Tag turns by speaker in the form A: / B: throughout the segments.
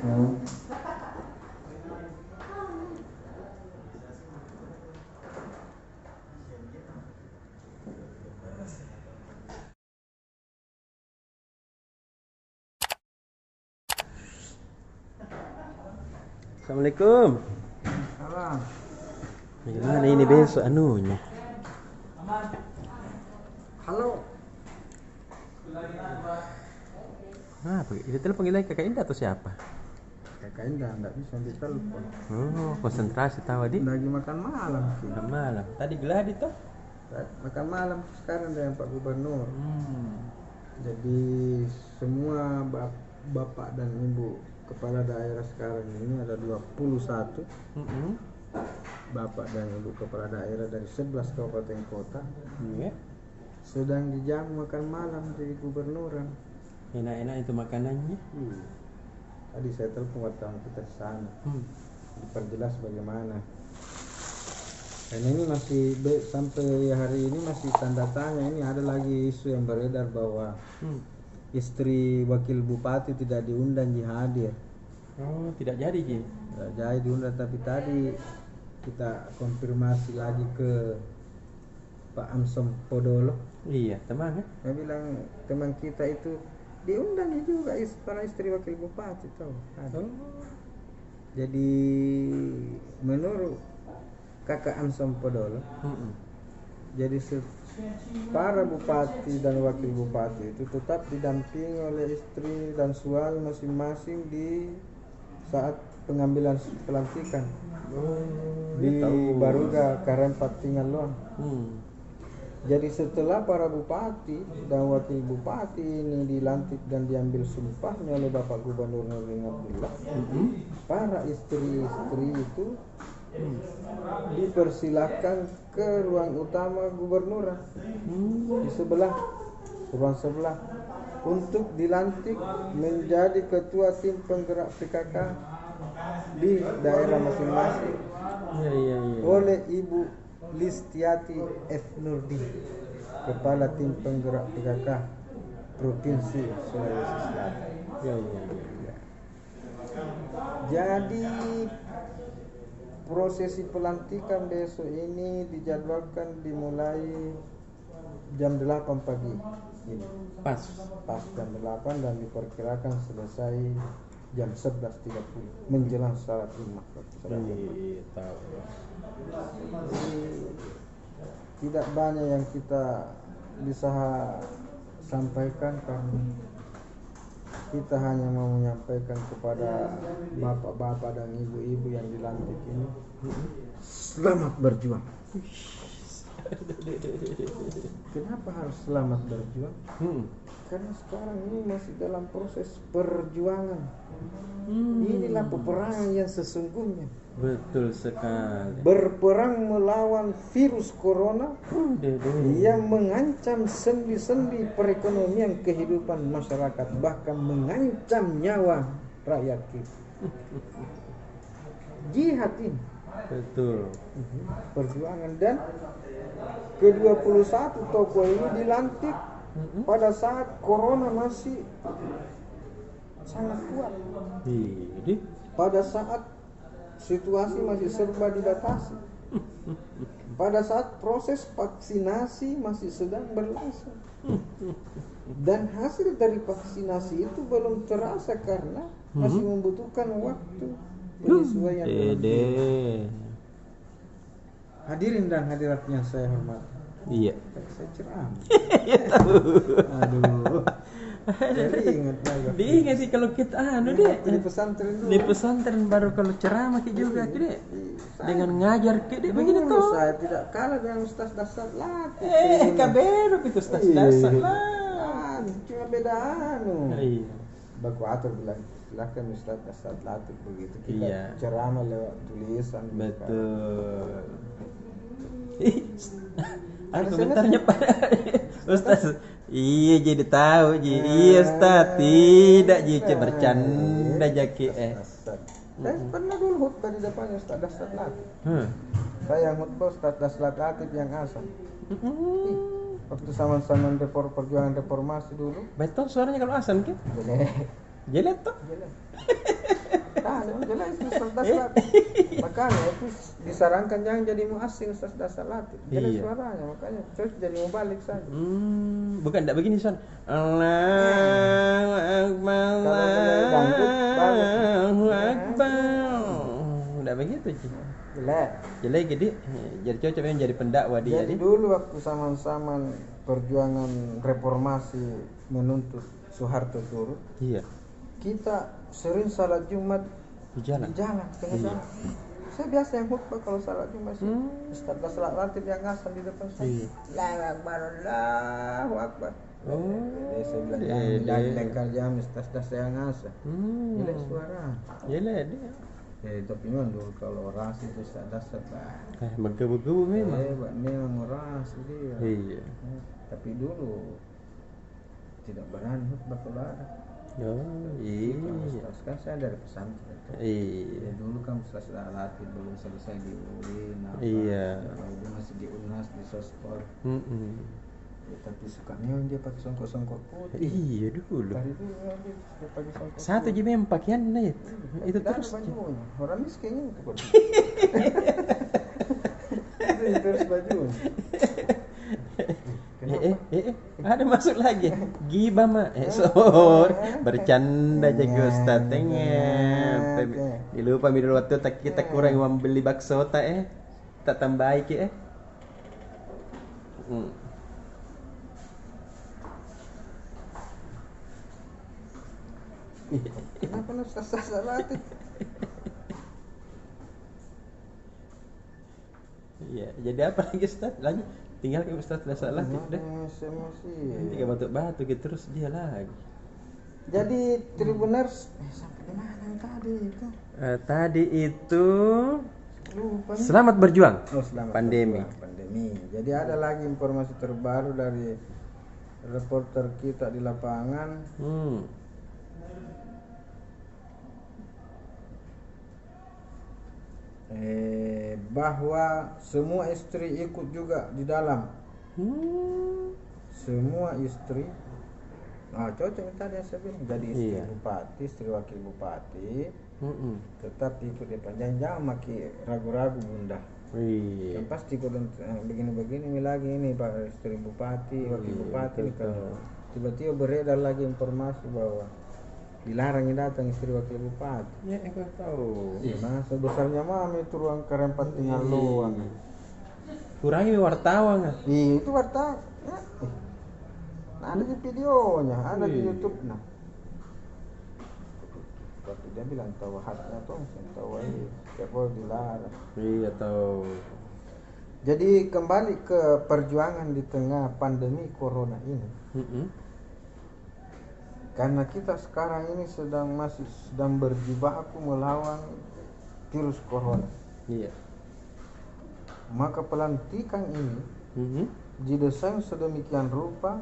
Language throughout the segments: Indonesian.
A: Assalamualaikum.
B: Salam.
A: Gimana ini besok anunya?
B: Halo.
A: Apa? Itu telepon lagi kakak Indah atau siapa?
B: Kakak Indah enggak bisa ditelepon.
A: Oh, konsentrasi tahu di.
B: Lagi makan malam sih.
A: Makan malam. Tadi geladi toh?
B: Makan malam sekarang dengan Pak Gubernur.
A: Hmm.
B: Jadi semua bapak dan ibu kepala daerah sekarang ini ada 21 bapak dan ibu kepala daerah dari 11 kabupaten kota
A: Iya.
B: sedang dijamu makan malam di gubernuran.
A: Enak-enak itu makanannya.
B: Tadi saya telepon wartawan kita di sana, diperjelas bagaimana. Dan ini masih sampai hari ini masih tanda tanya. Ini ada lagi isu yang beredar bahwa istri wakil bupati tidak diundang hadir.
A: Oh, tidak jadi Ji.
B: Tidak jadi diundang, tapi tadi kita konfirmasi lagi ke Pak Amsom Podolo.
A: Iya, teman ya.
B: Dia bilang teman kita itu diundang juga para istri wakil bupati tahu.
A: Oh.
B: Jadi menurut kakak Amsom Podolo, jadi para bupati dan wakil bupati itu tetap didampingi oleh istri dan suami masing-masing di saat pengambilan pelantikan di Baruga Karempat Tingaluan. Jadi setelah para bupati dan wakil bupati ini dilantik dan diambil sumpahnya oleh Bapak Gubernur Nurdin Abdullah, para istri-istri itu dipersilakan ke ruang utama gubernuran di ruang sebelah untuk dilantik menjadi ketua tim penggerak PKK di daerah masing-masing oleh Ibu Listiati F. Nurdi, kepala tim penggerak PKK Provinsi Sulawesi Selatan. Jadi prosesi pelantikan besok ini dijadwalkan dimulai jam 8 pagi ini. Pas jam 8 dan diperkirakan selesai jam 11.30 menjelang salat Jumat. Tidak banyak yang kita bisa sampaikan karena kita hanya mau menyampaikan kepada bapak-bapak dan ibu-ibu yang dilantik ini, selamat berjuang. Kenapa harus selamat berjuang? Karena sekarang ini masih dalam proses perjuangan. Inilah peperangan yang sesungguhnya.
A: Betul sekali.
B: Berperang melawan virus corona yang mengancam sendi-sendi perekonomian kehidupan masyarakat, bahkan mengancam nyawa rakyat kita. Jihad ini.
A: Betul.
B: Perjuangan, dan ke-21 tokoh ini dilantik pada saat corona masih sangat kuat. Pada saat situasi masih serba dibatasi. Pada saat proses vaksinasi masih sedang berlangsung. Dan hasil dari vaksinasi itu belum terasa karena masih membutuhkan waktu penyesuaian. Hadirin dan hadirat yang saya hormati.
A: Iya.
B: Saya ceramah.
A: Aduh.
B: Jadi ingat lagi.
A: Diingat sih kalau kita
B: di pesantren dulu.
A: Di pesantren baru kalau ceramah juga Dek. Dengan ngajar Dek begini tuh.
B: Saya tidak kalah dengan ustaz dasar latih.
A: Kabero itu ustaz dasar lah.
B: Cuma beda
A: Iya.
B: Baku atur bilang silakan ustaz dasar latih begitu. Kita ceramah lewat tulisan.
A: Betul. Ada komentarnya pada Ustaz. Iya jadi tahu Ji. Iya Ustaz. Tidak Ji, bercanda Jaki.
B: Saya pernah dulu khutbah di depan Ustaz dasar latih. Saya yang khutbah Ustaz dasar latih yang asal. Waktu sama-sama perjuangan reformasi dulu.
A: Betul suaranya kalau asam kan?
B: Jelek.
A: Jelek tuh.
B: Jelek. das latih. Makanya itu disarankan jangan jadi muazzin Ustaz das latih. Jadi
A: Iya.
B: suaranya makanya cocok jadi mubalik saja.
A: Bukan enggak begini Son. Allahu Akbar.
B: Kalau mulai dangdut, bagus.
A: Allahu
B: Ya,
A: Akbar. Enggak begitu, Ci.
B: Jelek.
A: Jadi gede, jadi cocok yang jadi pendakwa dia.
B: Jadi dulu waktu sama-sama perjuangan reformasi menuntut Soeharto turun,
A: Iya,
B: kita sering salat Jumat
A: di jalan.
B: di jalan, tengah
A: Iya.
B: jalan. Saya biasa yang khutbah kalau salat Jumat sih. Ustaz salat latih yang ngasal di depan saya.
A: Iya.
B: Allahu Akbar, Allahu Akbar.
A: Oh,
B: Jadi saya bilang
A: dede.
B: jangan lengkar jam Ustaz saya ngasal.
A: Hmm.
B: Jelek suara.
A: Jelek dia.
B: Tapi memang dulu kalau orasi itu Ustaz dasar
A: Menggebu-gebu memang.
B: hebat memang orasi dia.
A: Iya.
B: Tapi dulu tidak berani khutbah kalau ada.
A: Oh, iya.
B: Ustaz kan saya dari pesantren.
A: Iya.
B: Ya, dulu kan setelah latih belum selesai di UIN apa.
A: Iya.
B: Itu masih di UNAS di Sospor. Ya, tapi sukanya dia pakai songkok-songkok putih.
A: Iya dulu.
B: Dari dulu dia pakai songkok.
A: Satu
B: putih.
A: je memang pakaiannya itu. Itu
B: Tidak ada
A: terus.
B: bajunya. Orang miskin itu kok. Itu terus bajunya. Kenapa?
A: Ada masuk lagi. Gibah mah. Bercanda jaga Ustaz tengah. Dilupa minum waktu tak kita kurang membeli bakso tak tak tambahi ke
B: Kenapa lu Ustaz latih?
A: Iya, jadi apa lagi Ustaz? Lanjut. Tinggal ke Ustaz dah salah deh.
B: Emosi.
A: Tiga batuk-batuk gitu terus dia lagi.
B: Jadi Tribuners sampai di mana tadi itu?
A: Tadi itu
B: Lupa nih.
A: selamat berjuang.
B: Oh, selamat
A: Pandemi.
B: berjuang, pandemi. Jadi ada lagi informasi terbaru dari reporter kita di lapangan. Bahwa semua istri ikut juga di dalam. Semua istri. Cocok tadi yang saya bilang. Jadi istri
A: Iya.
B: bupati, istri wakil bupati, tetap ikut di panjang. Jangan maki ragu-ragu bunda.
A: Iya.
B: Yang pasti kalau begini lagi ini Pak istri bupati, wakil bupati ini kalau tiba-tiba beredar lagi informasi bahwa dilarang datang istri wakil bupati.
A: Ya, aku tahu.
B: Iya, masa besarnya mami itu ruang kerempat tinggal luang.
A: Kurangi wartawan kan?
B: Iya, itu wartawan. Nah, ada di videonya, ada di YouTube. Nah, tapi dia bilang tahu haknya tuh, tahu aja. Siapa dilarang.
A: Iya tahu.
B: Jadi kembali ke perjuangan di tengah pandemi corona ini. Karena kita sekarang ini masih sedang berjibaku melawan virus corona.
A: Iya.
B: Maka pelantikan ini didesain sedemikian rupa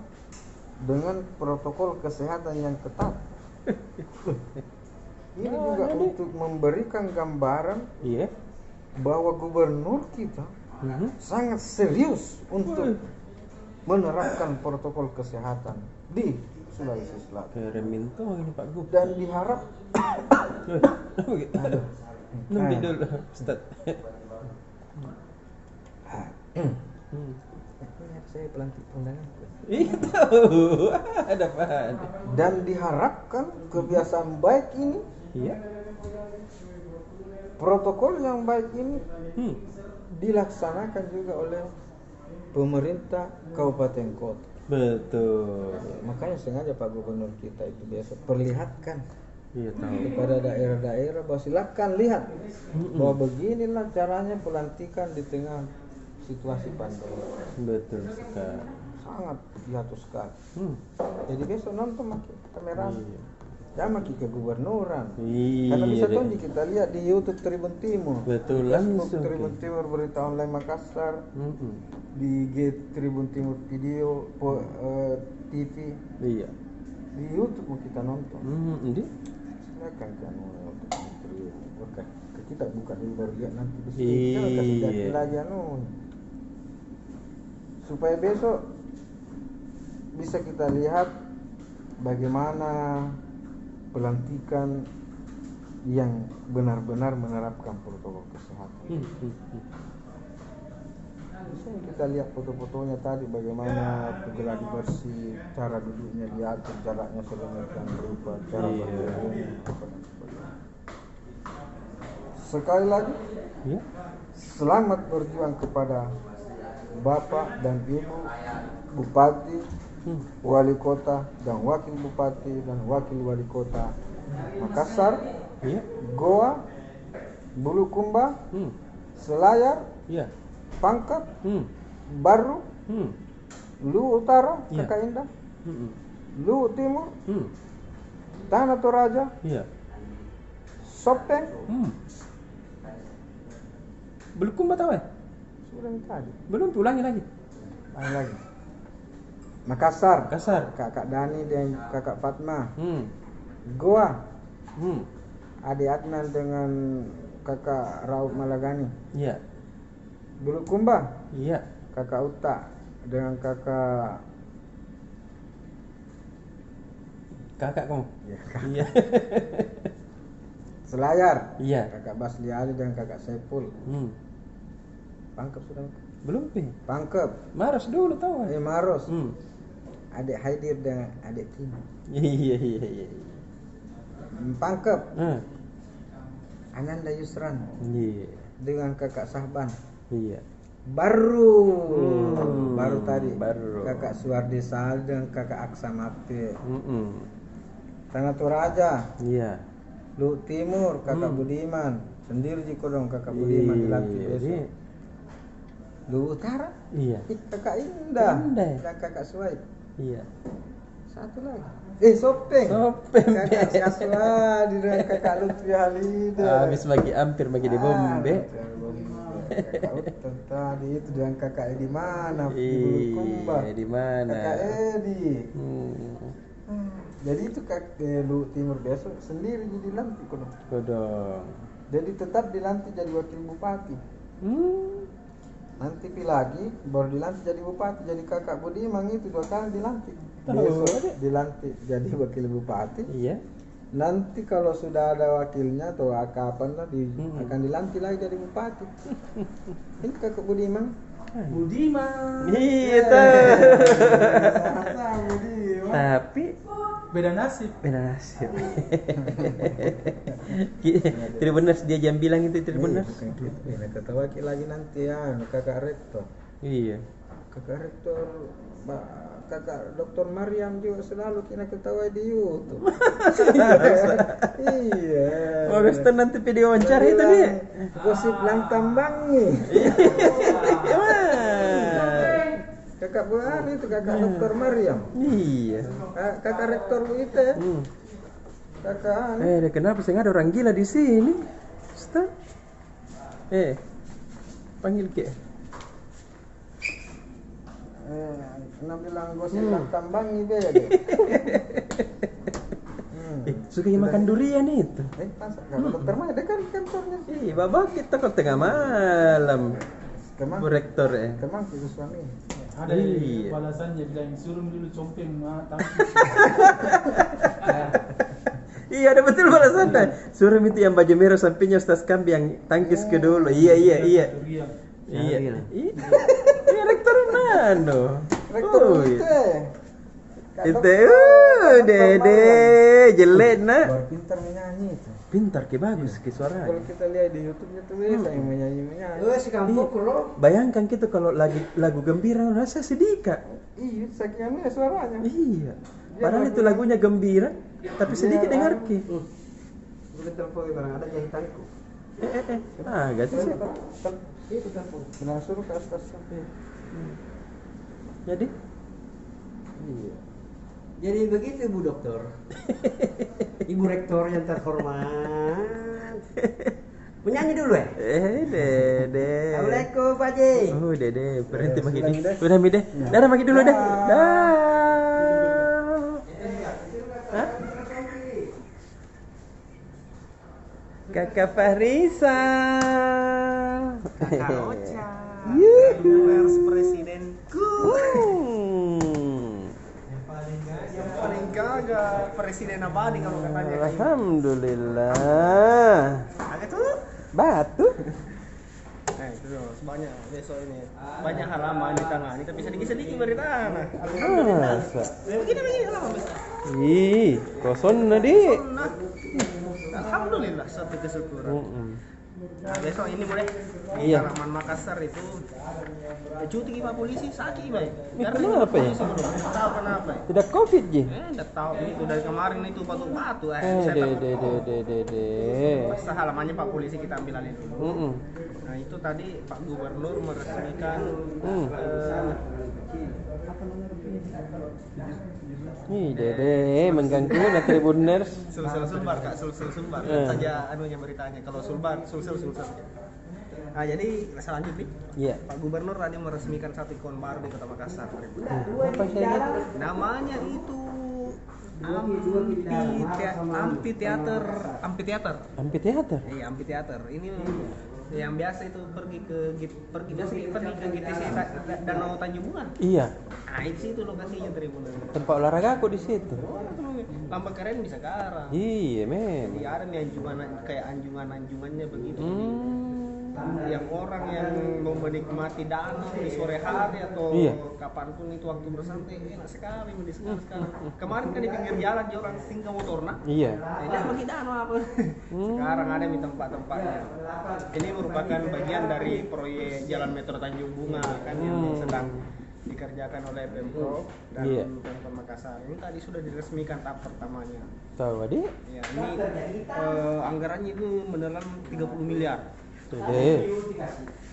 B: dengan protokol kesehatan yang ketat. Ini juga untuk memberikan gambaran bahwa gubernur kita sangat serius untuk menerapkan protokol kesehatan di Sulawesi Selatan.
A: Kereminto ini Pak Gub.
B: Dan diharap
A: Nembi dulu Ustaz.
B: Saya pelantik undangan.
A: Iya tahu. Ada apa?
B: Dan diharapkan kebiasaan baik ini, protokol yang baik ini dilaksanakan juga oleh pemerintah kabupaten kota.
A: Betul.
B: Makanya sengaja Pak Gubernur kita itu biasa perlihatkan
A: Tahu.
B: kepada daerah-daerah bahwa silakan lihat bahwa beginilah caranya pelantikan di tengah situasi pandemi.
A: Betul sekali.
B: Sangat diatur sekali. Jadi besok nonton makin kamera. Jangan makin ke gubernuran. Karena bisa tunjuk kita lihat di YouTube Tribun Timur.
A: Betul,
B: Di Facebook
A: langsung.
B: Tribun Timur Berita Online Makassar. Di IG Tribun Timur Video TV.
A: Iya.
B: Di YouTube kita nonton.
A: Ini?
B: Silakan kan untuk bukan kita bukan baru lihat nanti di sini.
A: Iya.
B: Kita kasih lihat lagi supaya besok bisa kita lihat bagaimana pelantikan yang benar-benar menerapkan protokol kesehatan. Bisa kita lihat foto-fotonya tadi bagaimana geladi bersih, cara duduknya diatur, jaraknya sedemikian rupa, cara berdirinya. Sekali lagi, selamat berjuang kepada Bapak dan Ibu Bupati, Wali Kota dan Wakil Bupati dan Wakil Wali Kota Makassar, Goa, Bulukumba, Selayar, Pangkep, Baru, Lu Utara, Kakak Indah, Lu Timur, Tanah Toraja, Sopeng,
A: Bulukumba tahu ya?
B: sudah tadi.
A: Belum, ulangi lagi.
B: Lagi. Makassar, Kakak Dani dan Kakak Fatma. Goa, Ade Adnan dengan Kakak Raub Malagani. Bulukumba, Kakak Uta dengan Kakak
A: kamu. Iya.
B: Selayar, Kakak Basli Ali dan Kakak Saiful. Pangkep sudah?
A: Belum, Pi.
B: Pangkep.
A: Maros dulu tahu.
B: Maros. Adik Haidir dan adik Kim.
A: Iya.
B: Pangkep. Ananda Yusran. Dengan Kakak Sahban. Baru tadi. Kakak Suwardi Sal dan Kakak Aksa Mapte. Tanah Toraja. Lu Timur, Kakak Budiman. Sendiri jiko dong Kakak Budiman dilantik besok. Lu Utara, Kakak Indah dan Kakak Suwaid. Satu lagi. Sopeng. Kakak Kaswadi dan Kakak Lutfi Halida.
A: Habis hampir bagi di Bombe.
B: Kakak Utan tadi itu dengan Kakak Edi mana di Bulukumba.
A: Di mana?
B: Kakak Edi. Jadi itu Kakak Lu Timur besok sendiri jadi dilantik kodong. Jadi tetap dilantik jadi wakil bupati. Nanti lagi baru dilantik jadi bupati. Jadi Kakak Budiman itu 2 kali dilantik. Besok dilantik jadi wakil bupati. Nanti kalau sudah ada wakilnya atau kapan lah akan dilantik lagi jadi bupati. Ini Kakak Budiman.
A: Iya tuh. Tapi
C: beda nasib.
A: Tidak benar dia jam bilang itu tidak benar.
B: Kata wakil lagi nanti ya Kakak Rektor. Kakak Rektor Kakak Dr. Mariam juga selalu kita ketawa di YouTube.
A: Bagus tuh nanti video wawancara itu nih.
B: Gosip Langtambangi. Kakak Buan itu Kakak Dr. Mariam. Kakak Rektor UIT. Kakak.
A: Kenapa sih nggak ada orang gila di sini? Stop. Panggil ke.
B: Bilang gosip Langtambangi be.
A: Suka makan durian itu.
B: Dokter Mariam ada kan kantornya.
A: Babak kita kok tengah malam. Bu Rektor
B: Kemang itu suami.
C: Ada balasannya bilang suruh dulu compeng
A: ada betul balasannya. Suruh itu yang baju merah sampingnya Ustaz Kambi yang tangkis ke dulu. Iya. Rektor mana?
B: Rektor
A: itu dede jelek nak.
B: Baru pintar menyanyi itu.
A: Pintar ke bagus ke suara.
B: Kalau kita lihat di YouTube-nya tuh yang menyanyi.
C: Si kampung loh.
A: Bayangkan kita kalau lagi lagu gembira rasa sedih kak.
B: Iya, saking suaranya.
A: Iya. Padahal itu lagunya gembira, tapi sedikit dengar ki.
B: Boleh telepon barang ada jahitanku.
A: Gak sih.
B: Itu telepon. Bilang suruh ke atas sampai.
A: Jadi?
B: Iya.
D: Jadi begitu Bu Dokter. Ibu Rektor yang terhormat. Menyanyi dulu ya?
A: Dede.
D: Assalamualaikum Pak Haji.
A: Dede, berhenti maki di. Udah mi deh. Dah maki dulu deh. Kakak Fahrisa.
D: Kakak Ocha. Presiden.
C: Yang paling
D: agak presiden abadi kalau katanya.
A: Alhamdulillah.
D: Agak tuh.
A: Batu.
D: Nah itu loh, banyak besok ini banyak halaman di tangan ini tapi sedikit-sedikit berita. Nah, alhamdulillah.
A: Masa?
D: Begini halaman besar.
A: Ih, kosong di.
D: Nah, alhamdulillah satu kesyukuran. Nah besok ini boleh di
A: Iya.
D: halaman Makassar itu cuti Pak polisi sakit baik.
A: Kenapa ya?
D: Tidak tahu kenapa.
A: Tidak covid ji.
D: Tidak tahu itu dari kemarin itu batu-batu. Masa halamannya Pak polisi kita ambil alih dulu. Nah itu tadi Pak Gubernur meresmikan
A: Ih, dede mengganggu na Tribuners.
D: Sulsel Sumbar Kak, Sulsel Sumbar saja anunya beritanya. Kalau Sulsel. Nah jadi selanjutnya
A: Iya.
D: Pak Gubernur tadi meresmikan satu ikon baru di Kota Makassar.
A: Apa saya lihat?
D: Namanya itu Amphitheater.
A: Amphitheater.
D: Iya, amphitheater. Ini yang biasa itu pergi ke GTC Danau Tanjung Bunga.
A: Iya.
D: Nah, itu lokasinya Tribuners.
A: Tempat olahraga aku di situ.
D: Lambang keren bisa sekarang.
A: Iya, men.
D: Jadi ada nih anjungannya begitu. Yang orang yang mau menikmati danau di sore hari atau
A: Iya.
D: kapanpun itu waktu bersantai enak sekali di sekarang. Kemarin kan di pinggir jalan dia orang tinggal motorna.
A: Iya.
D: Nah, ini bagi danau apa? Sekarang ada di tempat-tempatnya. Ini merupakan bagian dari proyek Jalan Metro Tanjung Bunga kan yang sedang dikerjakan oleh Pemprov dan
A: Iya.
D: Pemkot Makassar. Ini tadi sudah diresmikan tahap pertamanya.
A: Tahu adik?
D: Ya, ini anggarannya itu menelan 30 miliar.
A: Dede.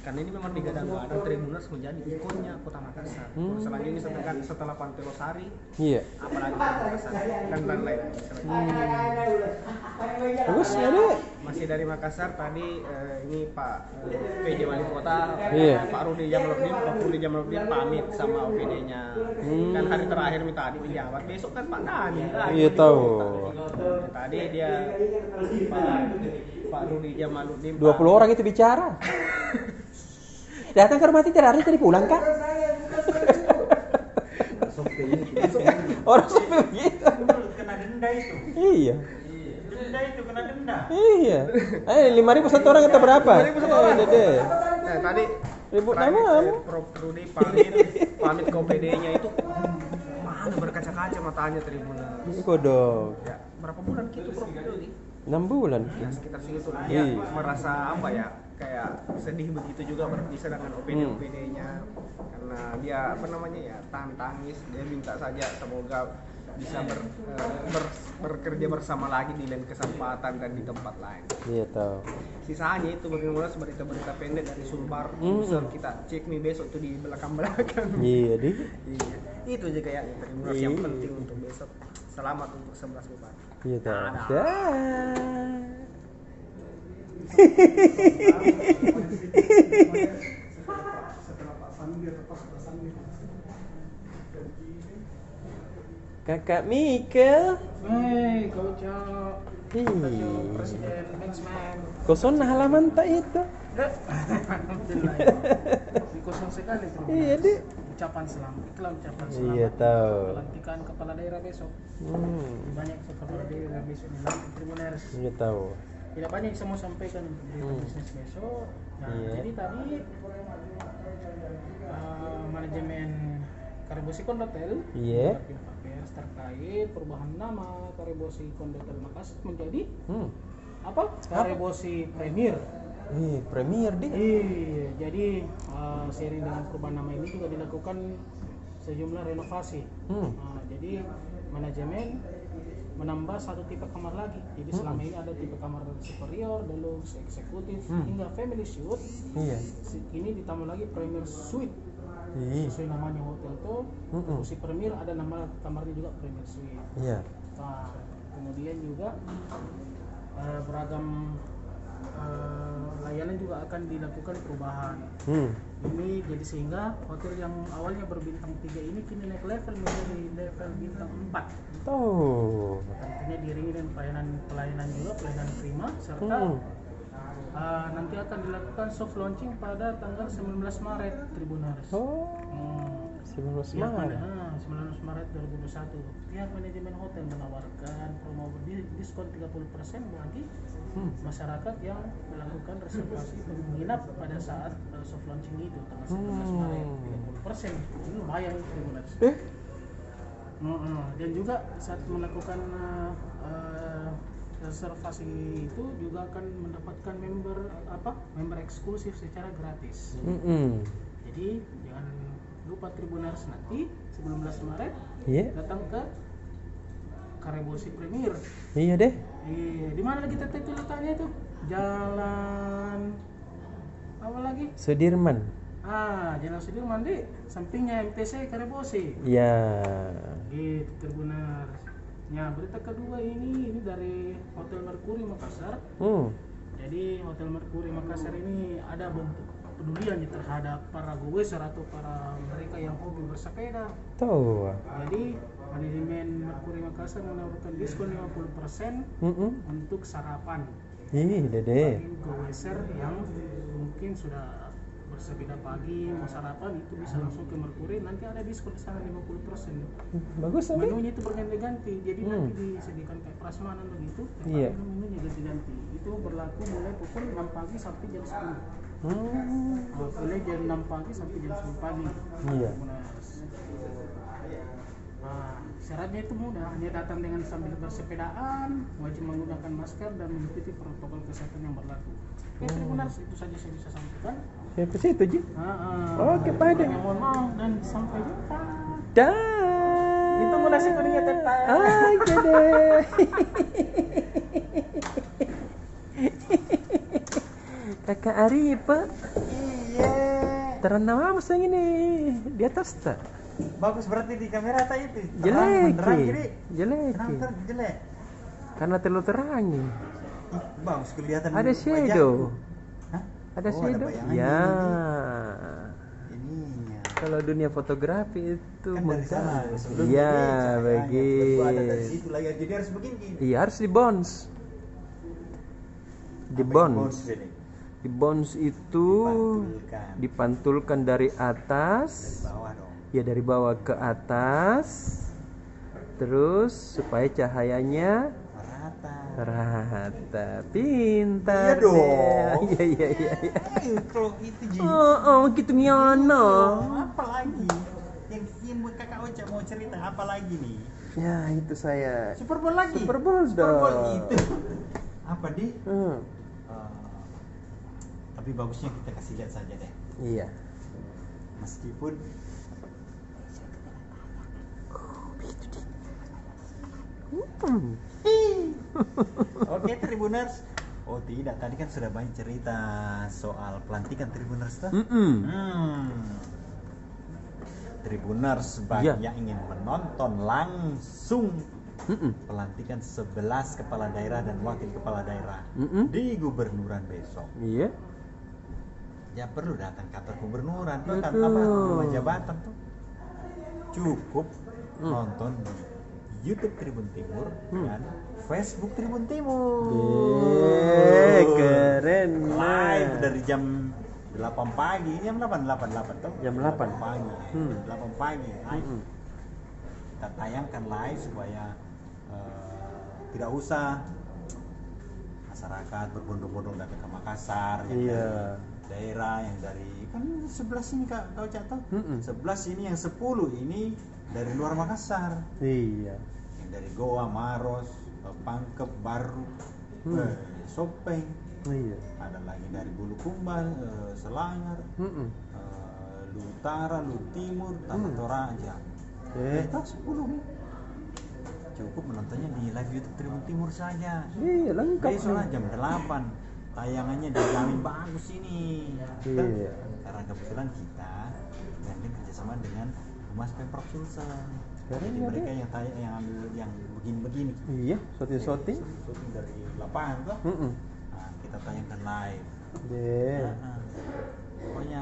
D: Karena ini memang digadang-gadang Tribuners menjadi ikonnya Kota Makassar. Selanjutnya setelah Pantai Losari,
A: Iya.
D: apalagi Kota Makassar dan lain-lain.
A: Bagus ya, Dek.
D: Masih dari Makassar tadi ini Pak PJ Wali Kota,
A: Iya.
D: Pak Rudi Jamaluddin pamit sama OPD-nya. Kan hari terakhir minta tadi menjabat, besok kan Pak Dani.
A: Iya, tahu.
D: Tadi dia Pak Rudi Jamaluddin
A: 20 orang itu bicara. Datang ke rumah tidak ada tadi pulang kak? Orang sampai begitu.
C: Kena denda itu.
A: Iya.
C: Denda itu kena denda.
A: Iya. 5.000 satu orang atau berapa?
D: 5.000 satu orang.
A: Dede.
D: Nah, tadi
A: Ribut
D: terakhir,
A: nama.
D: Prof Rudi pamit ke OPD-nya itu mana berkaca-kaca matanya Tribuners.
A: Ini kodok.
D: Ya, berapa bulan gitu Prof Rudi?
A: 6 bulan.
D: Ya sekitar segitu lah. Dia
A: Iya.
D: merasa apa ya? Kayak sedih begitu juga berpisah dengan OPD-nya karena dia apa namanya ya tangis. Dia minta saja semoga bisa bekerja bersama lagi di lain kesempatan dan di tempat lain.
A: Iya tahu.
D: Sisanya itu bagaimana berita-berita pendek dari Sulbar. User kita cek nih besok itu di belakang-belakang.
A: Iya di.
D: Iya. Itu aja kayaknya Tribuners yang penting untuk besok. Selamat untuk 11 Bupati.
A: Iya tahu. Kakak Mikel.
C: Hei, kau cak. Presiden Benchman.
A: Kosong halaman tak itu.
C: Alhamdulillah. Di kosong sekali Tribuners.
A: Iya di.
C: Ucapan selamat. Itulah ucapan selamat.
A: Iya tahu.
C: Pelantikan kepala daerah besok. Banyak kepala daerah besok dilantik Tribuners.
A: Iya tahu.
C: Tidak banyak yang saya mau sampaikan untuk bisnis besok. Nah,
A: Iya.
C: jadi tadi manajemen Karibosi Kondotel
A: Iya.
C: pihak pers terkait perubahan nama Karibosi Kondotel Makassar menjadi apa? Karibosi Premier.
A: Premier di.
C: Iya, jadi seiring dengan perubahan nama ini juga dilakukan sejumlah renovasi. Jadi manajemen menambah satu tipe kamar lagi. Jadi selama ini ada tipe kamar superior, deluxe, eksekutif, hingga family suite.
A: Iya.
C: Ini ditambah lagi premier suite.
A: Iya.
C: Sesuai namanya hotel tuh, si premier ada nama kamarnya juga premier suite.
A: Iya.
C: Nah, kemudian juga beragam layanan juga akan dilakukan perubahan. Ini jadi sehingga hotel yang awalnya berbintang 3 ini kini naik level menjadi level bintang 4.
A: Tuh.
C: Tentunya diiringi dengan pelayanan juga, pelayanan prima serta nanti akan dilakukan soft launching pada tanggal 19 Maret Tribuners. Pihak 19 Maret 2021, pihak manajemen hotel menawarkan promo diskon 30% bagi masyarakat yang melakukan reservasi menginap pada saat soft launching itu tanggal 19 Maret 30%. Ini lumayan Tribuners. Dan juga saat melakukan reservasi itu juga akan mendapatkan member eksklusif secara gratis. Jadi jangan lupa Tribuners nanti 19 Maret datang ke Karebosi Premier.
A: Iya deh.
C: Di mana lagi kita itu letaknya itu? Jalan apa lagi?
A: Sudirman.
C: Jalan Sudirman di sampingnya MTC Karebosi.
A: Ya.
C: Gitu Tribuners. Ya, berita kedua ini dari Hotel Mercury Makassar. Jadi Hotel Mercury Makassar ini ada bentuk kepedulian terhadap para goeser atau para mereka yang hobi bersepeda.
A: Tuh.
C: Jadi manajemen Mercury Makassar menawarkan diskon 50% untuk sarapan.
A: Dede.
C: Bagi goeser yang mungkin sudah bersepeda pagi mau sarapan itu bisa langsung ke Mercury, nanti ada diskon di sana 50%.
A: Bagus tapi.
C: Menunya itu berganti-ganti, jadi nanti disediakan kayak prasmanan begitu.
A: Iya.
C: Menunya ganti-ganti. Itu berlaku mulai pukul 6 pagi sampai jam 10. Mulai jam 6 pagi sampai jam 10 pagi.
A: Iya.
C: Syaratnya itu mudah, hanya datang dengan sambil bersepedaan, wajib menggunakan masker dan mengikuti protokol kesehatan yang berlaku. Oke, Tribuners, itu saja saya bisa sampaikan.
A: Sampai situ Ji. Oke, pada.
C: Mohon maaf dan sampai jumpa.
A: Dah.
C: Itu nasi kuningnya tetap.
A: Oke deh. Kakak Aripa.
E: Iya.
A: Terang apa sayang ini di atas tak?
E: Bagus berarti di kamera tak itu.
A: Jelek.
E: Kenapa
A: Jelek.
E: jelek?
A: Karena terlalu terang nih.
E: Ih, bagus kelihatan.
A: Ada shadow.
E: Hah?
A: Ada
E: Oh,
A: shadow.
E: bayangannya
A: Ya.
E: Ininya.
A: Kalau dunia fotografi itu
E: Kan dari sana. sebelum
A: Iya,
E: ini cahayanya,
A: bagus.
E: tiba-tiba ada dari situ lagi. Jadi harus begini.
A: Iya, harus di bounce. Di
E: Apa
A: bounce.
E: ini?
A: Di bounce itu dipantulkan dari atas.
E: Dari bawah dong.
A: Ya dari bawah ke atas. Terus supaya cahayanya rata. Pintar.
E: Iya dong.
A: Iya.
E: Kalau itu Ji.
A: Gitu Miana.
E: Apa lagi? Yang buat kakak Ocha mau cerita apa lagi nih?
A: Ya, itu saya.
E: Super Bowl lagi.
A: Super Bowl
E: Super Bowl
A: dong.
E: itu. Apa di?
A: Hmm.
E: Tapi bagusnya kita kasih lihat saja deh.
A: Iya.
E: Meskipun Oke Tribuners. Oh tidak, tadi kan sudah banyak cerita soal pelantikan Tribuners tuh. Tribuners bagi
A: Iya.
E: yang ingin menonton langsung pelantikan 11 kepala daerah dan wakil kepala daerah di gubernuran besok.
A: Iya.
E: Ya perlu datang kantor gubernuran tuh,
A: Betul.
E: kan apa rumah jabatan tuh. Cukup nonton di YouTube Tribun Timur dan Facebook Tribun Timur.
A: Keren.
E: Live dari jam 8 pagi, jam 8 tuh.
A: Jam 8
E: pagi. 8 pagi live. Kita tayangkan live supaya tidak usah masyarakat berbondong-bondong datang ke Makassar yang
A: Iya.
E: dari daerah yang dari kan 11 ini kau catat 11 ini yang 10 ini dari luar Makassar,
A: Iya.
E: yang dari Goa, Maros, Pangkep, Baru, Sopeng,
A: Iya.
E: ada lagi dari Bulukumban, Selangor, Lu Utara, Lu Timur, Tanah Toraja. Kita 10 nih. Cukup menontonnya di live YouTube Tribun Timur saja.
A: Iya, lengkap
E: Besok lah
A: nih.
E: jam 8 tayangannya dijamin bagus ini.
A: Iya.
E: Karena kebetulan kita gandeng kerjasama dengan Humas Pemprov Sulsel.
A: Keren
E: Jadi
A: ya,
E: mereka
A: Dek?
E: yang tayang yang ambil yang begini-begini.
A: Iya, shooting.
E: Syuting dari lapangan tuh. Nah, kita tayangkan live.
A: Deh.
E: Nah, pokoknya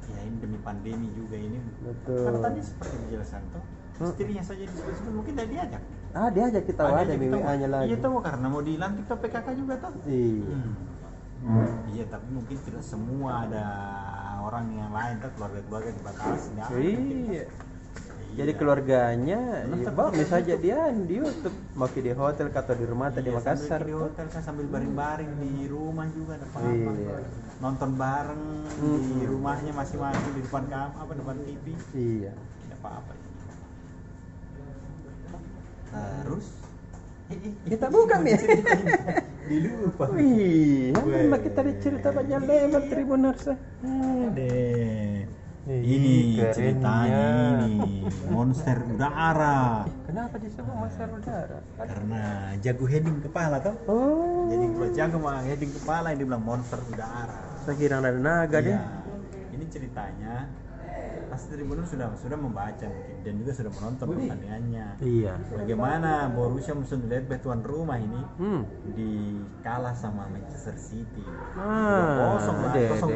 E: ya ini demi pandemi juga ini.
A: Betul.
E: Karena tadi seperti dijelaskan tuh, istrinya saja disebut mungkin tidak diajak.
A: Dia ajak kita ada
E: aja kita
A: BWA-nya lagi.
E: Iya tuh karena mau dilantik ke PKK juga tuh.
A: Iya.
E: Iya tapi mungkin tidak semua ada orang yang lain, tuh keluarga-keluarga dibatasi. Nggak ada.
A: Iya. Jadi keluarganya, ya, misalnya dia di YouTube, mau di hotel atau di rumah atau di
E: Iya,
A: Makassar.
E: sambil di hotel kan sambil baring-baring di rumah juga ada apa-apa.
A: Iya.
E: Nonton bareng di rumahnya masing-masing di depan depan TV.
A: Iya.
E: Tidak apa-apa. Terus
A: Kita buka nih.
E: dilupa.
A: Wih, memang kita ada cerita banyak lebar Tribun Aksa.
E: Deh.
A: Ih,
E: Ini
A: kerennya.
E: ceritanya ini monster udara.
A: Kenapa disebut monster udara?
E: Karena jago heading kepala toh.
A: Oh,
E: Jadi kalau jago mah heading kepala yang dibilang monster udara.
A: saya kira ada naga deh.
E: Iya. Ini ceritanya pasti Tribuners sudah membaca mungkin dan juga sudah menonton pertandingannya.
A: Iya.
E: Bagaimana Borussia Mönchengladbach tuan rumah ini dikalah sama Manchester City. 2-0 lah, 0-2.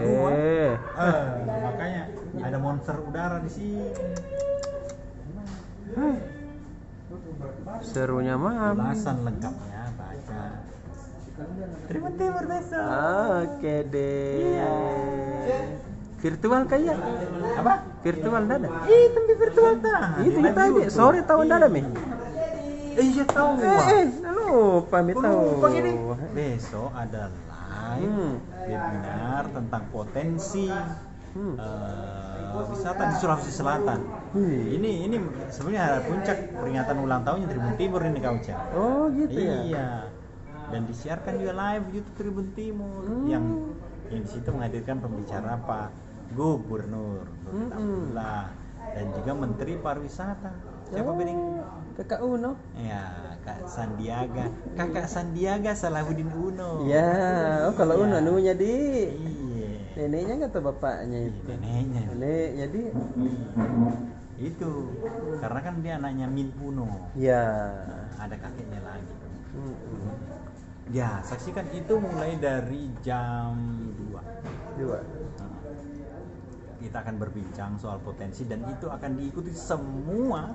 E: Makanya ada monster udara di sini.
A: Serunya mah.
E: Ulasan lengkapnya baca Tribun Timur besok.
A: Oke deh. Virtual kayak
E: Apa?
A: virtual dada.
E: Itu virtual dah.
A: Itu kita tadi sore tahun dada mi.
E: Iya tahu.
A: Lupa mi tahu.
E: Besok ada live webinar tentang potensi wisata di Sulawesi Selatan. Ini sebenarnya puncak peringatan ulang tahunnya Tribun Timur ini kau Cak.
A: Oh gitu ya.
E: Iya. Dan disiarkan juga live YouTube Tribun Timur yang di situ menghadirkan pembicara Pak Gubernur Nurdin Abdullah dan juga Menteri Pariwisata. Siapa Bering?
A: Kakak Uno.
E: Ya, Kak Sandiaga. Kakak Sandiaga Salahuddin Uno.
A: Ya, oh kalau Uno nunya di
E: Iya.
A: neneknya nggak tuh bapaknya itu.
E: Neneknya.
A: Nenek jadi
E: Itu karena kan dia anaknya Min Uno.
A: ya.
E: Ada kakeknya lagi. Ya, saksikan itu mulai dari jam 2.
A: Dua.
E: Kita akan berbincang soal potensi dan itu akan diikuti semua